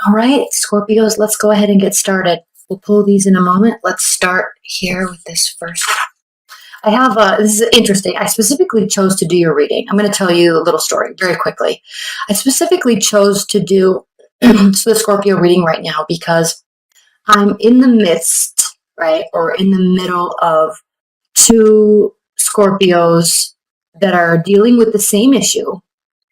All right, Scorpios, let's go ahead and get started. We'll pull these in a moment. Let's start here with this first. I have, this is interesting. I specifically chose to do your reading. I'm going to tell you a little story very quickly. I specifically chose to do the Scorpio reading right now because I'm in the midst, right, or in the middle of two Scorpios that are dealing with the same issue.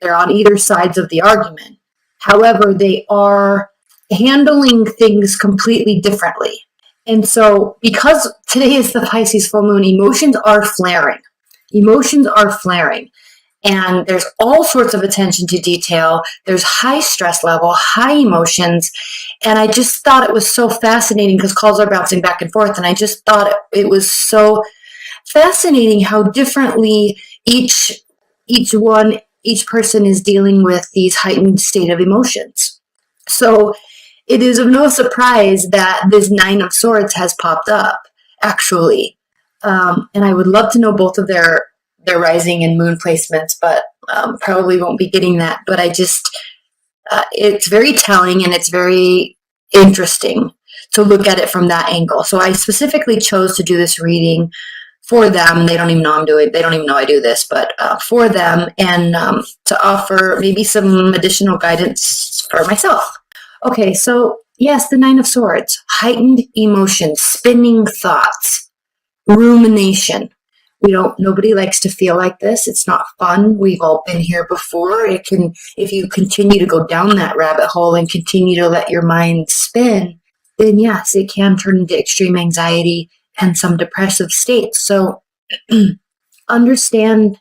They're on either sides of the argument. However, they are handling things completely differently. And so, because today is the Pisces full moon, emotions are flaring. Emotions are flaring. And there's all sorts of attention to detail. There's high stress level, high emotions. And I just thought it was so fascinating because calls are bouncing back and forth. And I just thought it was so fascinating how differently each person is dealing with these heightened state of emotions. So it is of no surprise that this Nine of Swords has popped up, actually. And I would love to know both of their rising and moon placements, but probably won't be getting that. But I just, it's very telling and it's very interesting to look at it from that angle. So I specifically chose to do this reading for them. They don't even know they don't even know I do this, but for them, and to offer maybe some additional guidance for myself. Okay, so yes, the Nine of Swords, heightened emotions, spinning thoughts, rumination. Nobody likes to feel like this. It's not fun. We've all been here before. If you continue to go down that rabbit hole and continue to let your mind spin, then yes, it can turn into extreme anxiety and some depressive states. So understand,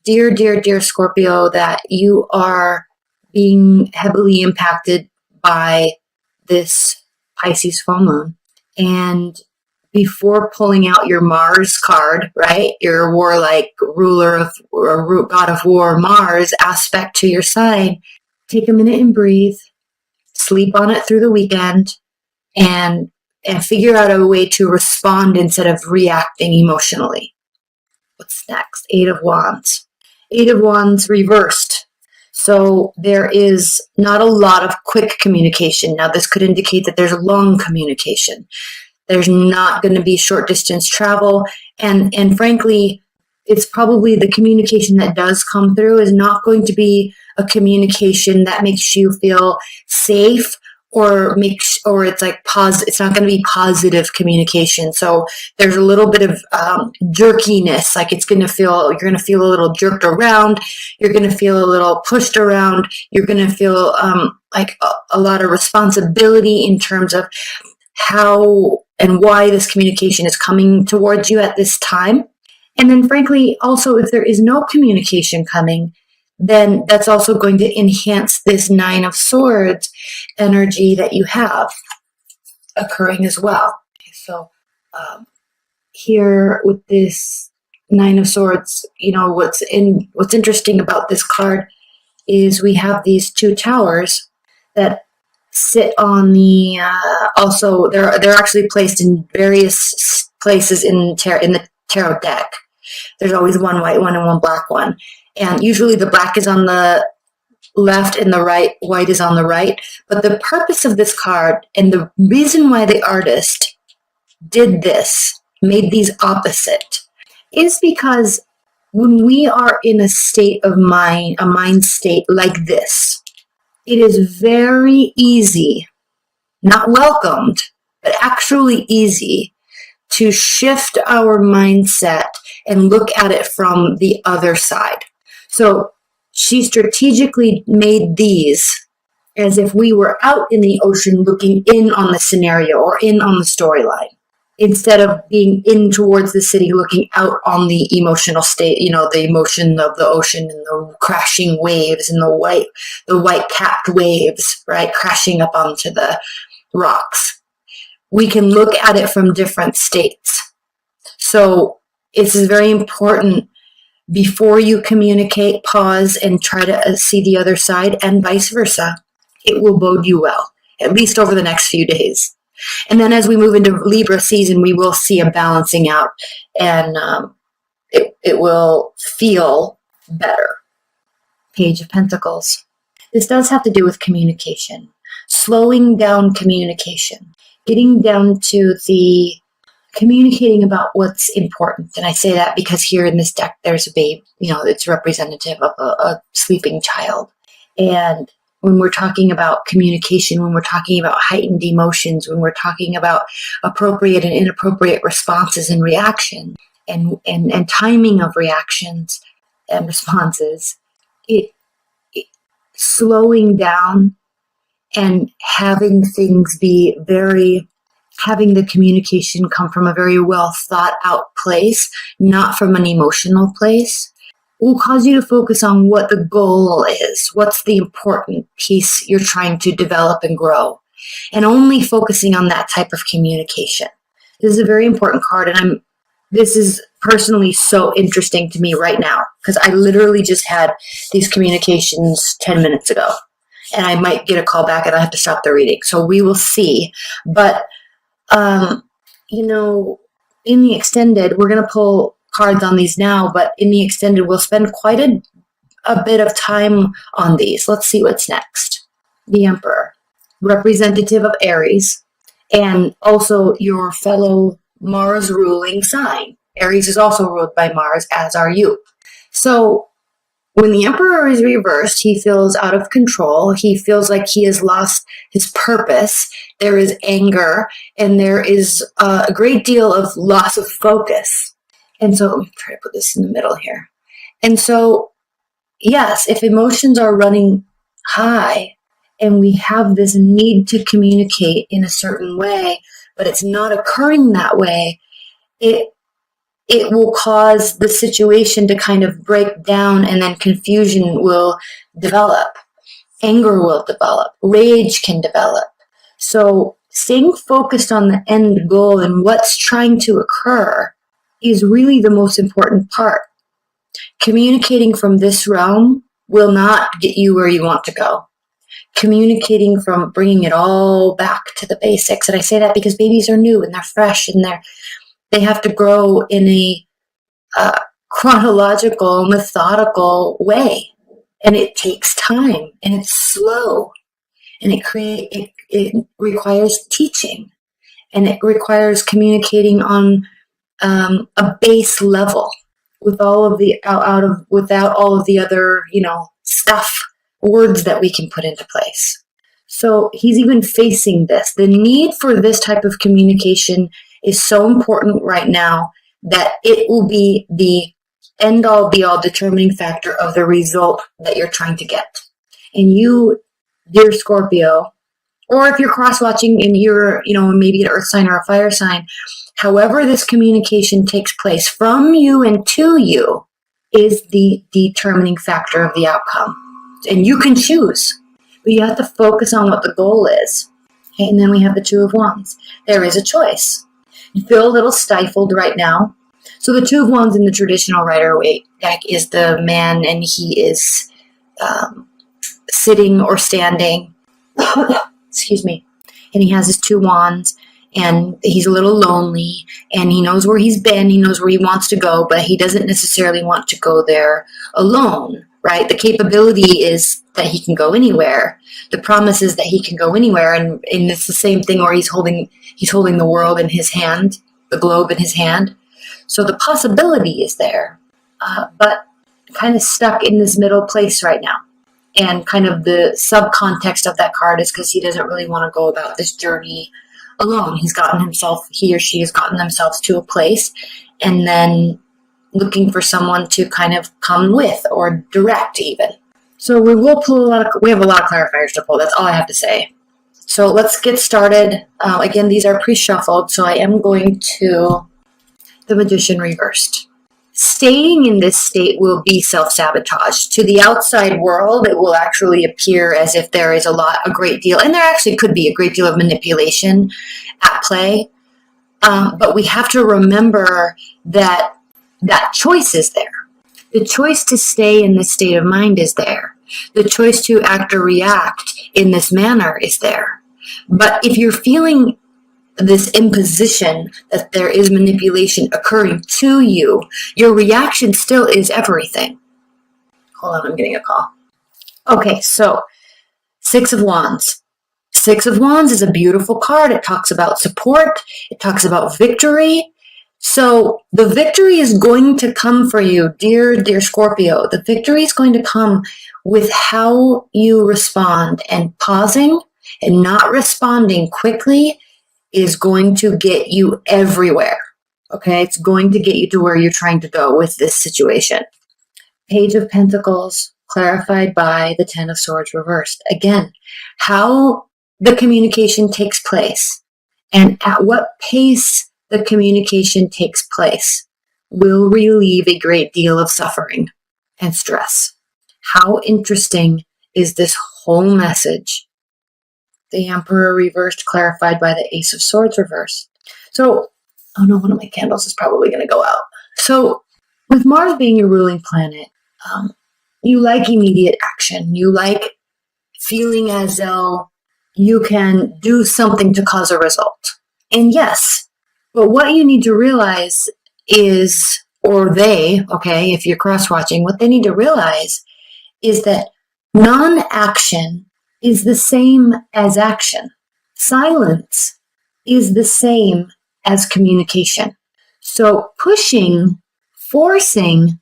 dear Scorpio, that you are being heavily impacted by this Pisces full moon. And before pulling out your Mars card, right, your warlike ruler of, or god of war, Mars aspect to your sign, take a minute and breathe, sleep on it through the weekend, and figure out a way to respond instead of reacting emotionally. What's next? Eight of Wands. Eight of Wands reversed. So there is not a lot of quick communication. Now, this could indicate that there's long communication. There's not going to be short distance travel. And frankly, it's probably the communication that does come through is not going to be a communication that makes you feel safe or it's like it's not going to be positive communication. So there's a little bit of jerkiness, like you're going to feel a little jerked around. You're going to feel a little pushed around. You're going to feel like a lot of responsibility in terms of how and why this communication is coming towards you at this time. And then frankly, also, if there is no communication coming, then that's also going to enhance this Nine of Swords energy that you have occurring as well. So here with this Nine of Swords, what's interesting about this card is we have these two towers that sit on the also they're actually placed in various places in the tarot deck. There's always one white one and one black one. And usually the black is on the left and the white is on the right. But the purpose of this card and the reason why the artist did this, made these opposite, is because when we are in a state of mind, a mind state like this, it is very easy, not welcomed, but actually easy to shift our mindset and look at it from the other side. So she strategically made these as if we were out in the ocean looking in on the scenario or in on the storyline, instead of being in towards the city looking out on the emotional state, the emotion of the ocean and the crashing waves and the white capped waves, right, crashing up onto the rocks. We can look at it from different states. So it's very important, before you communicate, pause and try to see the other side, and vice versa. It will bode you well, at least over the next few days. And then as we move into Libra season, we will see a balancing out, and it will feel better. Page of Pentacles. This does have to do with communication. slowing down communication, getting down to the communicating about what's important. And I say that because here in this deck, there's a babe, it's representative of a sleeping child. And when we're talking about communication, when we're talking about heightened emotions, when we're talking about appropriate and inappropriate responses and reaction and timing of reactions and responses, it slowing down and having the communication come from a very well thought out place, not from an emotional place, will cause you to focus on what the goal is, what's the important piece you're trying to develop and grow, and only focusing on that type of communication. This is a very important card, and this is personally so interesting to me right now because I literally just had these communications 10 minutes ago, and I might get a call back and I have to stop the reading. So we will see. But, in the extended, we're going to pull cards on these now, but in the extended, we'll spend quite a bit of time on these. Let's see what's next. The Emperor, representative of Aries, and also your fellow Mars ruling sign. Aries is also ruled by Mars, as are you. So when the Emperor is reversed, he feels out of control. He feels like he has lost his purpose. There is anger, and there is a great deal of loss of focus. And so, let me try to put this in the middle here. And so, yes, if emotions are running high and we have this need to communicate in a certain way, but it's not occurring that way, it will cause the situation to kind of break down, and then confusion will develop. Anger will develop. Rage can develop. So staying focused on the end goal and what's trying to occur is really the most important part. Communicating from this realm will not get you where you want to go. Communicating from bringing it all back to the basics. And I say that because babies are new and they're fresh and they have to grow in a chronological, methodical way. And it takes time, and it's slow, and it requires teaching, and it requires communicating on a base level with all of the without all of the other words that we can put into place. So he's even facing this. The need for this type of communication is so important right now that it will be the end-all, be-all determining factor of the result that you're trying to get. And you, dear Scorpio, or if you're cross-watching and you're, maybe an earth sign or a fire sign, however this communication takes place from you and to you is the determining factor of the outcome. And you can choose, but you have to focus on what the goal is. Okay, and then we have the Two of Wands. There is a choice. You feel a little stifled right now. So the Two of Wands in the traditional Rider-Waite deck is the man, and he is sitting or standing. Excuse me. And he has his two wands, and he's a little lonely, and he knows where he's been. He knows where he wants to go, but he doesn't necessarily want to go there alone, right? The capability is that he can go anywhere. The promise is that he can go anywhere, and it's the same thing where he's holding the world in his hand, the globe in his hand. So the possibility is there, but kind of stuck in this middle place right now. And kind of the subcontext of that card is because he doesn't really want to go about this journey alone. He or she has gotten themselves to a place and then looking for someone to kind of come with or direct even. So we have a lot of clarifiers to pull. That's all I have to say. So let's get started. Again, these are pre-shuffled, so I am going to the Magician reversed. Staying in this state will be self-sabotage. To the outside world, it will actually appear as if there is a great deal, and there actually could be a great deal of manipulation at play. But we have to remember that choice is there. The choice to stay in this state of mind is there. The choice to act or react in this manner is there. But if you're feeling this imposition that there is manipulation occurring to you, your reaction still is everything. Hold on, I'm getting a call. Okay, so 6 of Wands. Six of Wands is a beautiful card. It talks about support. It talks about victory. So the victory is going to come for you, dear Scorpio. The victory is going to come with how you respond, and pausing and not responding quickly is going to get you everywhere. Okay, it's going to get you to where you're trying to go with this situation. Page of Pentacles, clarified by the Ten of Swords reversed. Again, how the communication takes place and at what pace the communication takes place will relieve a great deal of suffering and stress. How interesting is this whole message? The Emperor reversed, clarified by the Ace of Swords reversed. So, oh no, one of my candles is probably going to go out. So, with Mars being your ruling planet, you like immediate action. You like feeling as though you can do something to cause a result. And yes, but what you need to realize is, or they, okay, if you're cross-watching, what they need to realize is that non-action is the same as action. Silence is the same as communication. So pushing, forcing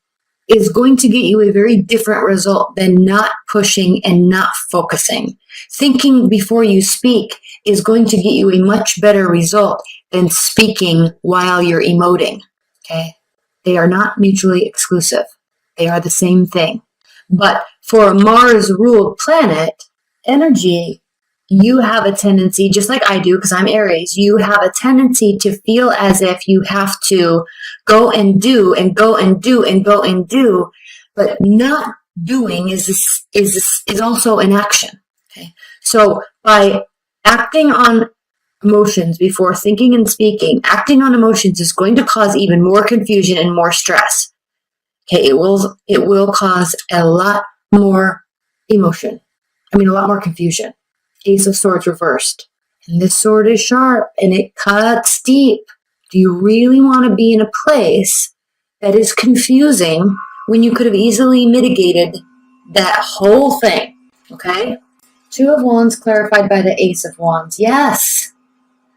is going to get you a very different result than not pushing and not focusing. Thinking before you speak is going to get you a much better result than speaking while you're emoting. Okay? They are not mutually exclusive. They are the same thing. But for a Mars-ruled planet, energy, you have a tendency, just like I do because I'm Aries, you have a tendency to feel as if you have to go and do and go and do and go and do, but not doing is also an action. Okay, so by acting on emotions before thinking and speaking, acting on emotions is going to cause even more confusion and more stress. Okay, it will cause a lot more emotion. A lot more confusion. Ace of Swords reversed. And this sword is sharp and it cuts deep. Do you really want to be in a place that is confusing when you could have easily mitigated that whole thing? Okay? Two of Wands clarified by the Ace of Wands. Yes.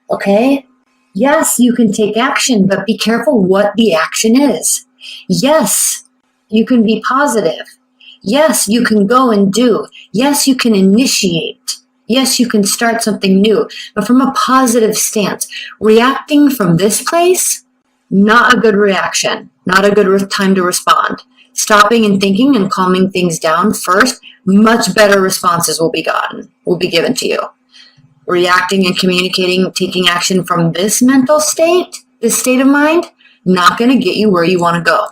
Okay? Yes, you can take action, but be careful what the action is. Yes, you can be positive. Yes, you can go and do. Yes, you can initiate. Yes, you can start something new, but from a positive stance. Reacting from this place, not a good reaction, not a good time to respond. Stopping and thinking and calming things down first, much better responses will be given to you. Reacting and communicating, taking action from this mental state, this state of mind, not going to get you where you want to go.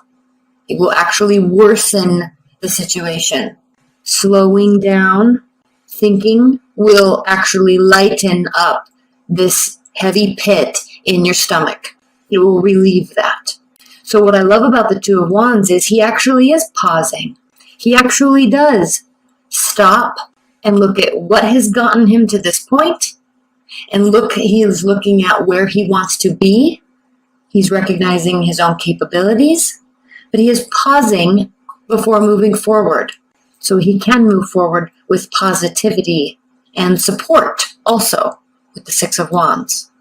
It will actually worsen the situation. Slowing down, thinking will actually lighten up this heavy pit in your stomach. It will relieve that. So what I love about the Two of Wands is he actually is pausing. He actually does stop and look at what has gotten him to this point, and he is looking at where he wants to be. He's recognizing his own capabilities, but he is pausing before moving forward. So he can move forward with positivity and support also with the Six of Wands.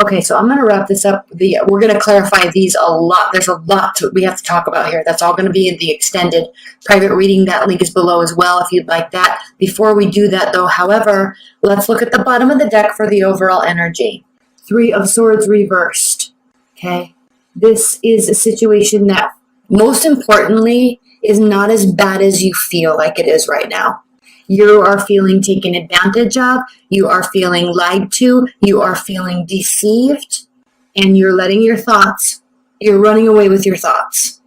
Okay, so I'm going to wrap this up. We're going to clarify these a lot. There's a lot we have to talk about here. That's all going to be in the extended private reading. That link is below as well if you'd like that. Before we do that though, however, let's look at the bottom of the deck for the overall energy. Three of Swords reversed. Okay, this is a situation that most importantly is not as bad as you feel like it is right now. You are feeling taken advantage of, you are feeling lied to, you are feeling deceived, and you're running away with your thoughts.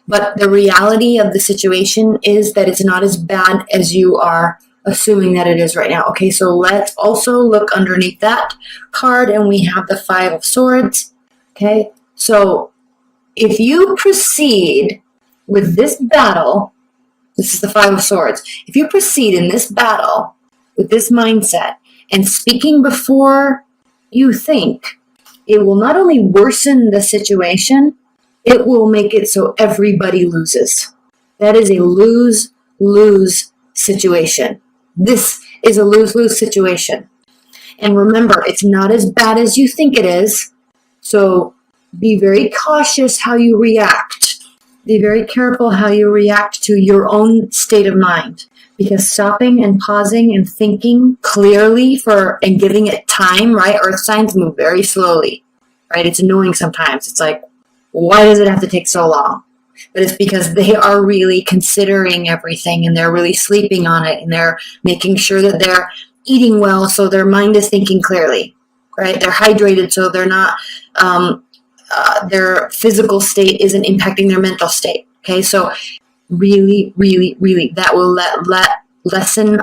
But the reality of the situation is that it's not as bad as you are assuming that it is right now. Okay, so let's also look underneath that card, and we have the Five of Swords. Okay, so if you proceed with this battle, this is the Five of Swords. If you proceed in this battle with this mindset and speaking before you think, it will not only worsen the situation, it will make it so everybody loses. That is a lose-lose situation. This is a lose-lose situation. And remember, it's not as bad as you think it is. So be very cautious how you react. Be very careful how you react to your own state of mind. Because stopping and pausing and thinking clearly and giving it time, right? Earth signs move very slowly, right? It's annoying sometimes. It's like, why does it have to take so long? But it's because they are really considering everything, and they're really sleeping on it, and they're making sure that they're eating well, so their mind is thinking clearly, right? They're hydrated, so they're not, their physical state isn't impacting their mental state. Okay, so really, really, really, that will lessen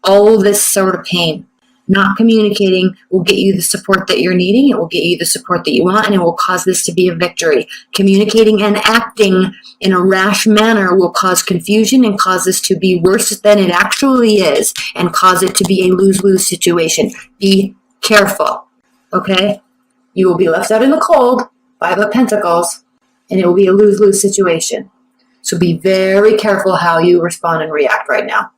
all this sort of pain. Not communicating will get you the support that you're needing. It will get you the support that you want, and it will cause this to be a victory. Communicating and acting in a rash manner will cause confusion and cause this to be worse than it actually is, and cause it to be a lose-lose situation. Be careful, okay? You will be left out in the cold, 5 of Pentacles, and it will be a lose-lose situation. So be very careful how you respond and react right now.